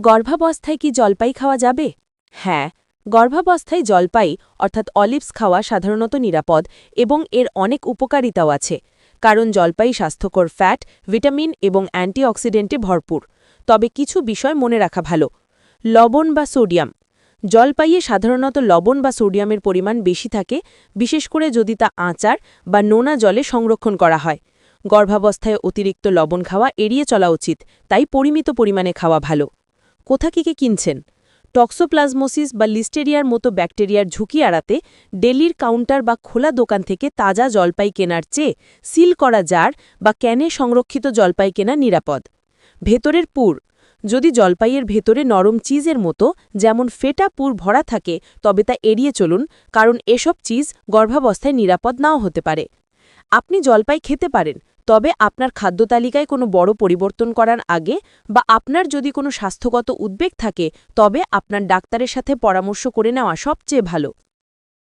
গর্ভাবস্থায় কি জলপাই খাওয়া যাবে? হ্যাঁ, গর্ভাবস্থায় জলপাই অর্থাৎ অলিভস খাওয়া সাধারণত নিরাপদ এবং এর অনেক উপকারিতাও আছে, কারণ জলপাই স্বাস্থ্যকর ফ্যাট, ভিটামিন এবং অ্যান্টিঅক্সিডেন্টে ভরপুর। তবে কিছু বিষয় মনে রাখা ভালো। লবণ বা সোডিয়াম। জলপাইয়ে সাধারণত লবণ বা সোডিয়ামের পরিমাণ বেশি থাকে, বিশেষ করে যদি তা আচার বা নোনা জলে সংরক্ষণ করা হয়। গর্ভাবস্থায় অতিরিক্ত লবণ খাওয়া এড়িয়ে চলা উচিত, তাই পরিমিত পরিমাণে খাওয়া ভালো। কোথা থেকে কিনছেন? টক্সোপ্লাজমোসিস বা লিস্টেরিয়ার মতো ব্যাকটেরিয়ার ঝুঁকি এড়াতে ডেলির কাউন্টার বা খোলা দোকান থেকে তাজা জলপাই কেনার চেয়ে সিল করা জার বা ক্যানে সংরক্ষিত জলপাই কেনা নিরাপদ। ভেতরের পুর। যদি জলপাইয়ের ভেতরে নরম চিজের মতো যেমন ফেটা পুর ভরা থাকে, তবে তা এড়িয়ে চলুন, কারণ এসব চিজ গর্ভাবস্থায় নিরাপদ নাও হতে পারে। আপনি জলপাই খেতে পারেন, তবে আপনার খাদ্য তালিকায় কোনো বড় পরিবর্তন করার আগে বা আপনার যদি কোনো স্বাস্থ্যগত উদ্বেগ থাকে, তবে আপনার ডাক্তারের সাথে পরামর্শ করে নেওয়া সবচেয়ে ভালো।